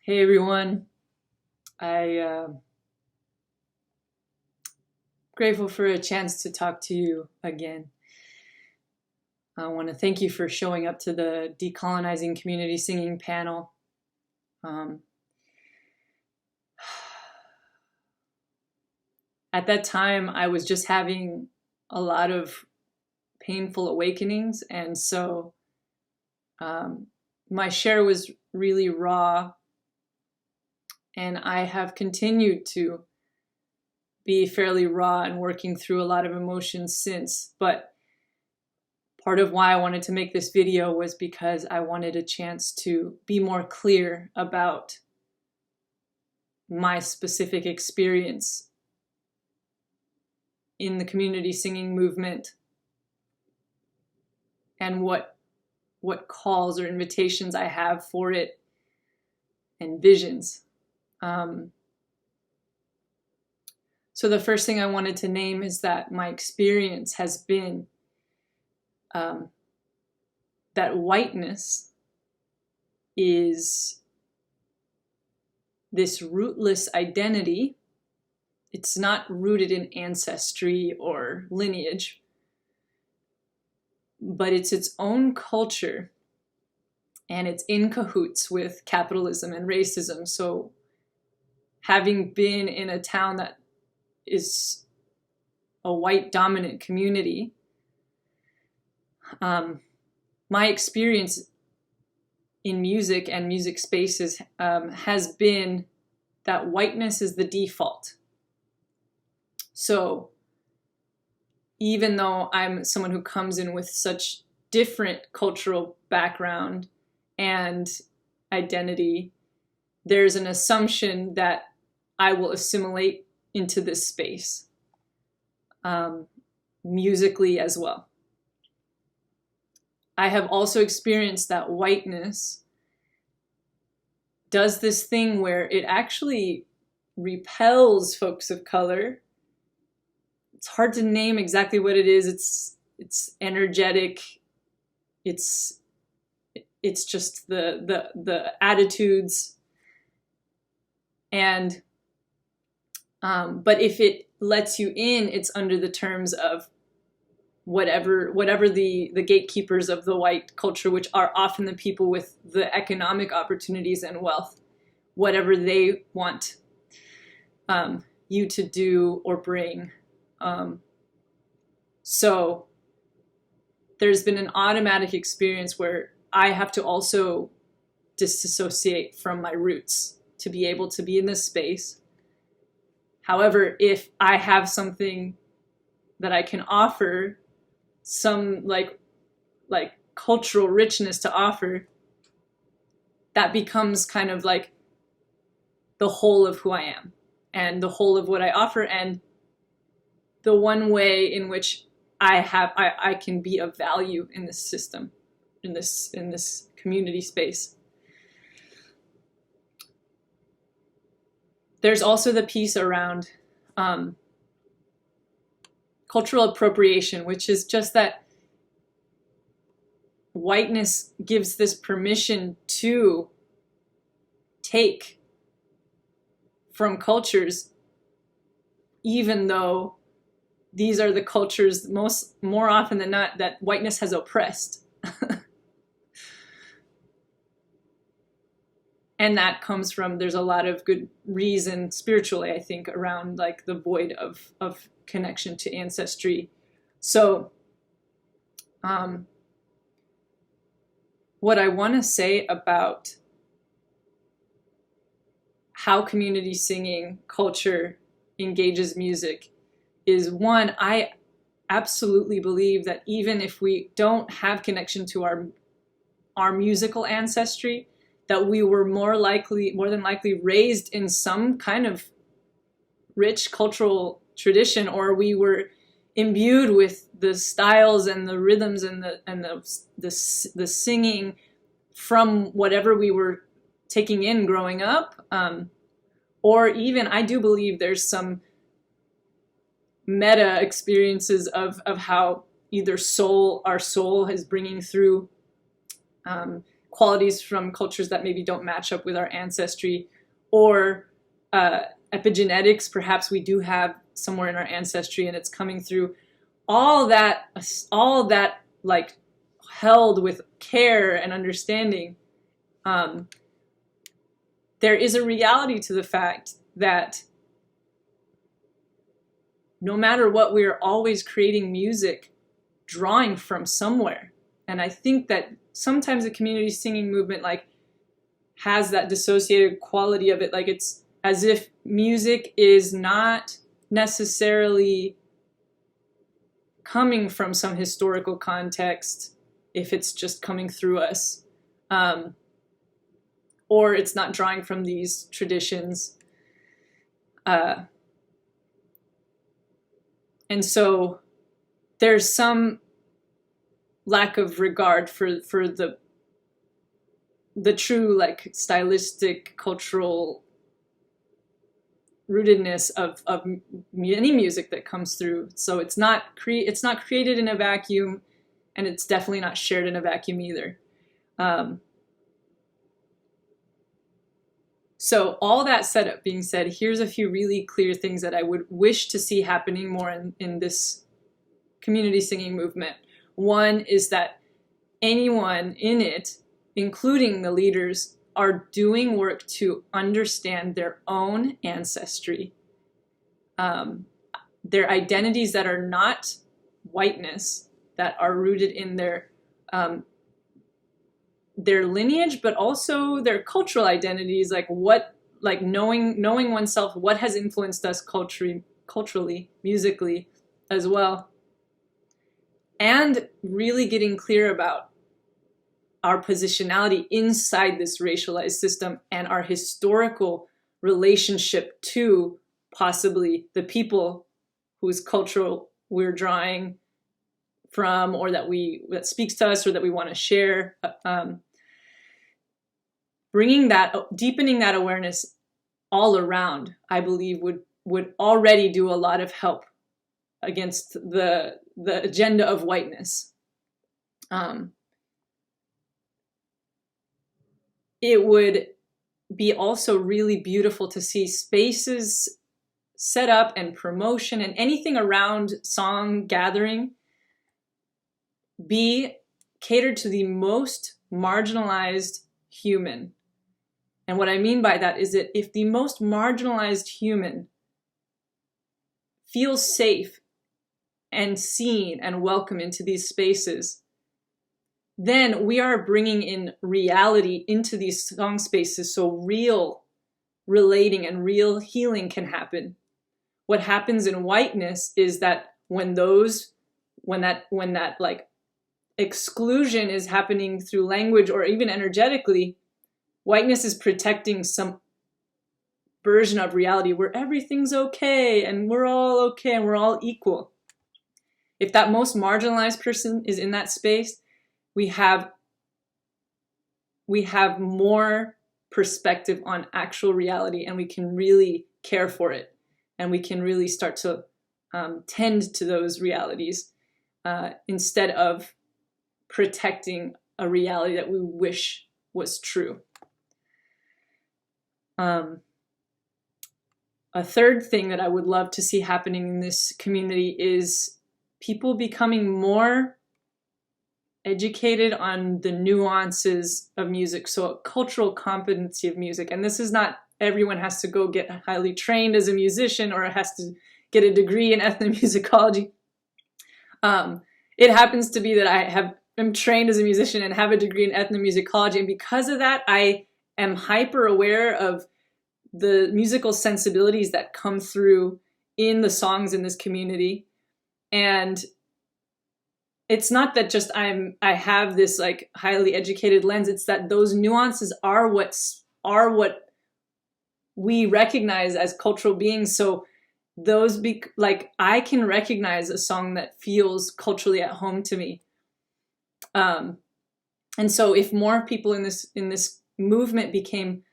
Hey everyone, I grateful for a chance to talk to you again. I want to thank you for showing up to the Decolonizing Community Singing panel. At that time, I was just having a lot of painful awakenings, and so my share was really raw, and I have continued to be fairly raw and working through a lot of emotions since. But part of why I wanted to make this video was because I wanted a chance to be more clear about my specific experience in the community singing movement and what calls or invitations I have for it and visions. So the first thing I wanted to name is that my experience has been that whiteness is this rootless identity. It's not rooted in ancestry or lineage, but it's its own culture, and it's in cahoots with capitalism and racism. So having been in a town that is a white dominant community, my experience in music and music spaces has been that whiteness is the default. So even though I'm someone who comes in with such different cultural background and identity, there's an assumption that I will assimilate into this space, musically as well. I have also experienced that whiteness does this thing where it actually repels folks of color. It's hard to name exactly what it is. It's energetic. It's just the attitudes. And but if it lets you in, it's under the terms of whatever the gatekeepers of the white culture, which are often the people with the economic opportunities and wealth, whatever they want you to do or bring. So there's been an automatic experience where I have to also disassociate from my roots to be able to be in this space. However, if I have something that I can offer, some like cultural richness to offer, that becomes kind of like the whole of who I am and the whole of what I offer, and the one way in which I can be of value in this system, in this community space. There's also the piece around cultural appropriation, which is just that whiteness gives this permission to take from cultures, even though these are the cultures more often than not that whiteness has oppressed. And that comes from, there's a lot of good reason spiritually, I think, around like the void of connection to ancestry. So what I want to say about how community singing culture engages music is, one, I absolutely believe that even if we don't have connection to our musical ancestry, that we were more than likely raised in some kind of rich cultural tradition, or we were imbued with the styles and the rhythms and the singing from whatever we were taking in growing up. Or even, I do believe there's some meta experiences of how either our soul is bringing through qualities from cultures that maybe don't match up with our ancestry, or epigenetics, perhaps we do have somewhere in our ancestry and it's coming through. All that like held with care and understanding, there is a reality to the fact that no matter what, we are always creating music drawing from somewhere. And I think that sometimes the community singing movement like has that dissociated quality of it. Like it's as if music is not necessarily coming from some historical context if it's just coming through us. Or it's not drawing from these traditions. And so there's some lack of regard for the true like stylistic cultural rootedness of any music that comes through. So it's not created in a vacuum, and it's definitely not shared in a vacuum either. So all that setup being said, here's a few really clear things that I would wish to see happening more in this community singing movement. One is that anyone in it, including the leaders, are doing work to understand their own ancestry, their identities that are not whiteness, that are rooted in their lineage, but also their cultural identities, like knowing oneself, what has influenced us culturally, musically as well, and really getting clear about our positionality inside this racialized system and our historical relationship to possibly the people whose culture we're drawing from, or that speaks to us, or that we want to share. Deepening that awareness all around, I believe would already do a lot of help against the agenda of whiteness. It would be also really beautiful to see spaces set up and promotion and anything around song gathering be catered to the most marginalized human. And what I mean by that is that if the most marginalized human feels safe and seen and welcome into these spaces, then we are bringing in reality into these song spaces, so real relating and real healing can happen. What happens in whiteness is that when that like exclusion is happening through language or even energetically, whiteness is protecting some version of reality where everything's okay and we're all equal. If that most marginalized person is in that space, we have more perspective on actual reality, and we can really care for it, and we can really start to tend to those realities instead of protecting a reality that we wish was true. A third thing that I would love to see happening in this community is people becoming more educated on the nuances of music, so a cultural competency of music. And this is not everyone has to go get highly trained as a musician or has to get a degree in ethnomusicology. It happens to be that am trained as a musician and have a degree in ethnomusicology, and because of that, I am hyper aware of the musical sensibilities that come through in the songs in this community. And it's not that just I have this like highly educated lens. It's that those nuances are what we recognize as cultural beings. So those I can recognize a song that feels culturally at home to me. And so if more people in this movement became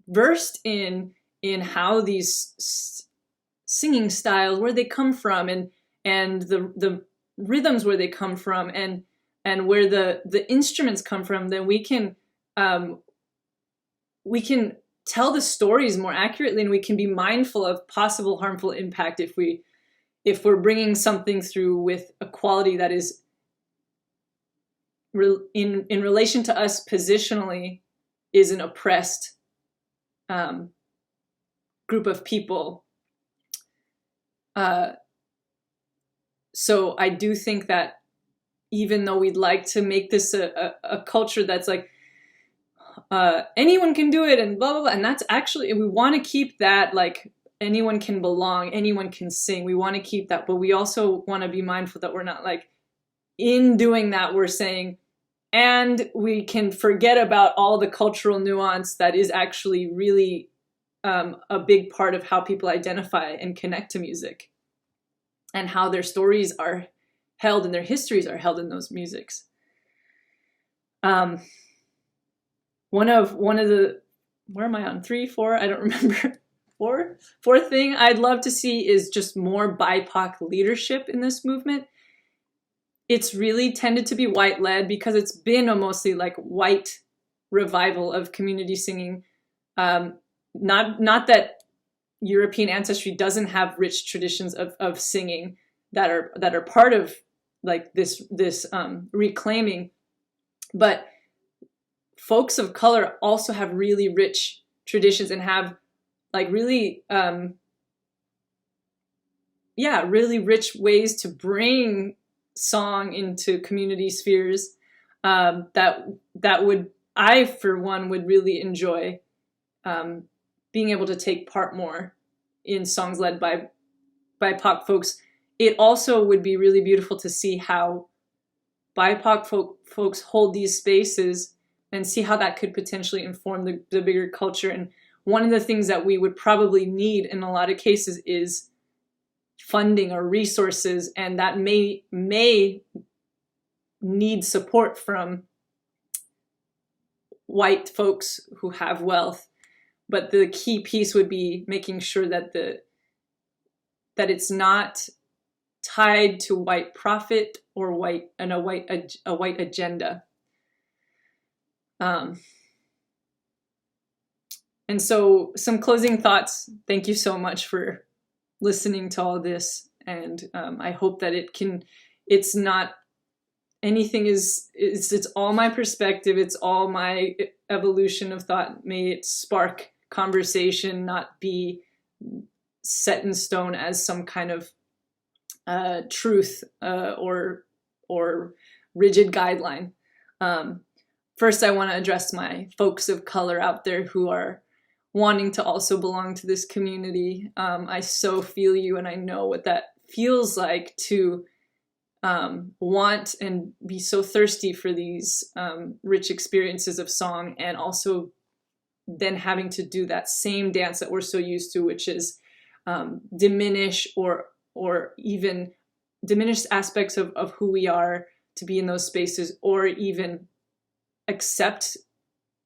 versed in how these singing styles, where they come from, and the rhythms where they come from, and and where the instruments come from, then we can tell the stories more accurately, and we can be mindful of possible harmful impact if we're bringing something through with a quality that is in relation to us positionally is an oppressed group of people. So I do think that even though we'd like to make this a culture that's like anyone can do it and blah blah blah, and that's actually, we want to keep that, like anyone can belong, anyone can sing, we want to keep that, but we also want to be mindful that we're not like, in doing that we're saying, and we can forget about all the cultural nuance that is actually really a big part of how people identify and connect to music, and how their stories are held and their histories are held in those musics. One of the, where am I on? 3, 4? I don't remember. Fourth thing I'd love to see is just more BIPOC leadership in this movement. It's really tended to be white-led because it's been a mostly like white revival of community singing. Not that European ancestry doesn't have rich traditions of singing that are part of like this reclaiming, but folks of color also have really rich traditions and have like really really rich ways to bring song into community spheres that would, I for one would really enjoy being able to take part more in songs led by BIPOC folks. It also would be really beautiful to see how BIPOC folks hold these spaces and see how that could potentially inform the bigger culture. And one of the things that we would probably need in a lot of cases is funding or resources, and that may need support from white folks who have wealth. But the key piece would be making sure that it's not tied to white profit or a white agenda. And so some closing thoughts. Thank you so much for listening to all this. And I hope that it's not anything it's all my perspective. It's all my evolution of thought. May it spark conversation, not be set in stone as some kind of truth or rigid guideline. First, I want to address my folks of color out there who are wanting to also belong to this community. I so feel you, and I know what that feels like to want and be so thirsty for these rich experiences of song, and also then having to do that same dance that we're so used to, which is diminish or even diminish aspects of who we are to be in those spaces, or even accept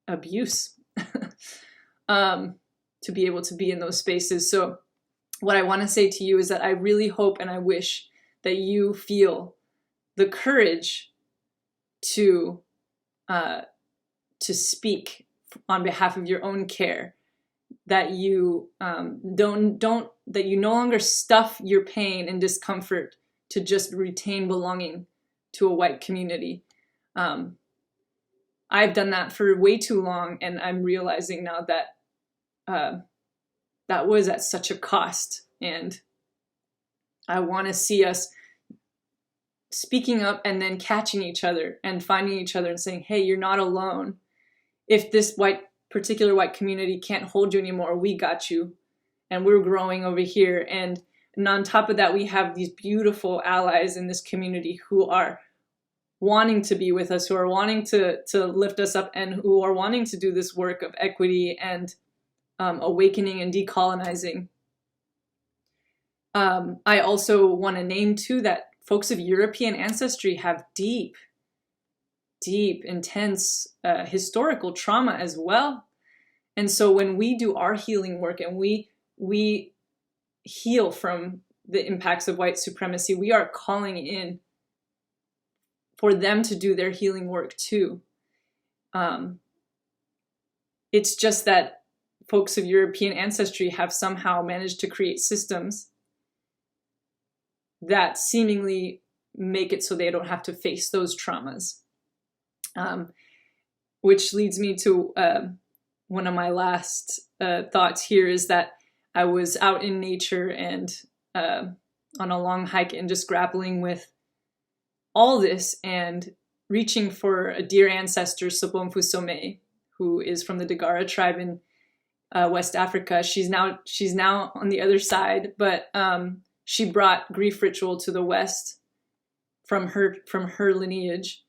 abuse to be able to be in those spaces. So what I want to say to you is that I really hope and I wish that you feel the courage to speak on behalf of your own care, that you that you no longer stuff your pain and discomfort to just retain belonging to a white community. I've done that for way too long, and I'm realizing now that that was at such a cost. And I want to see us speaking up and then catching each other and finding each other and saying, hey, you're not alone. If this particular white community can't hold you anymore, we got you. And we're growing over here. And on top of that, we have these beautiful allies in this community who are wanting to be with us, who are wanting to lift us up, and who are wanting to do this work of equity and awakening and decolonizing. I also want to name too that folks of European ancestry have deep, intense historical trauma as well. And so when we do our healing work and we heal from the impacts of white supremacy, we are calling in for them to do their healing work too. It's just that folks of European ancestry have somehow managed to create systems that seemingly make it so they don't have to face those traumas. Which leads me to one of my last thoughts here is that I was out in nature and on a long hike and just grappling with all this and reaching for a dear ancestor, Sobonfu Some, who is from the Dagara tribe in West Africa. She's now on the other side, but she brought grief ritual to the West from her lineage.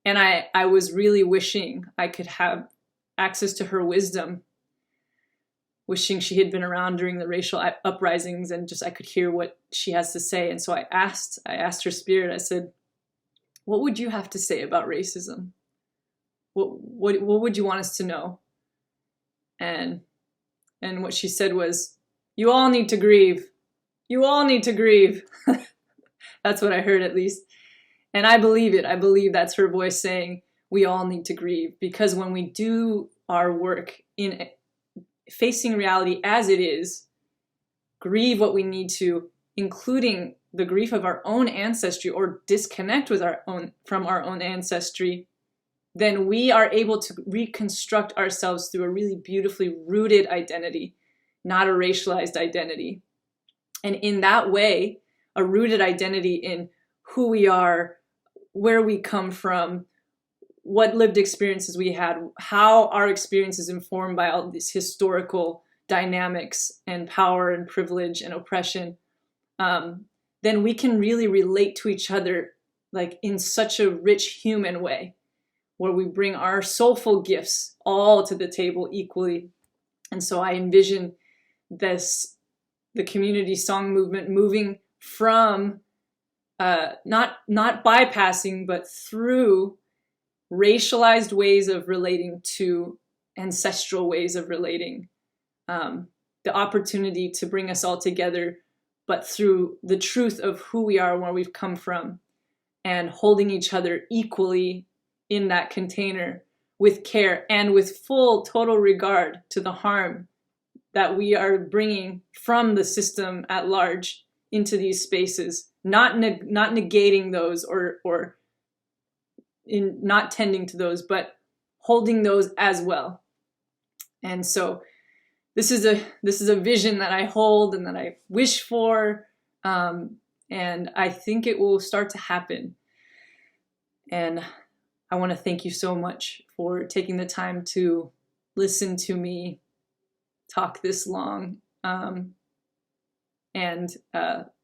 And I was really wishing I could have access to her wisdom, wishing she had been around during the racial uprisings and just I could hear what she has to say. And so I asked her spirit, I said, what would you have to say about racism? What would you want us to know? And what she said was, you all need to grieve. You all need to grieve. That's what I heard, at least. And I believe it. I believe that's her voice saying we all need to grieve, because when we do our work in facing reality as it is, grieve what we need to, including the grief of our own ancestry, or disconnect with from our own ancestry, then we are able to reconstruct ourselves through a really beautifully rooted identity, not a racialized identity. And in that way, a rooted identity in who we are, where we come from, what lived experiences we had, how our experience is informed by all these historical dynamics and power and privilege and oppression, then we can really relate to each other like in such a rich human way, where we bring our soulful gifts all to the table equally. And so I envision the community song movement moving from not bypassing, but through racialized ways of relating to ancestral ways of relating, the opportunity to bring us all together, but through the truth of who we are and where we've come from, and holding each other equally in that container with care and with full total regard to the harm that we are bringing from the system at large into these spaces, not negating those or in not tending to those, but holding those as well. And so this is a vision that I hold and that I wish for, and I think it will start to happen. And I want to thank you so much for taking the time to listen to me talk this long, and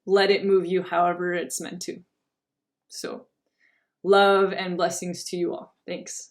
let it move you however it's meant to. So love and blessings to you all. Thanks.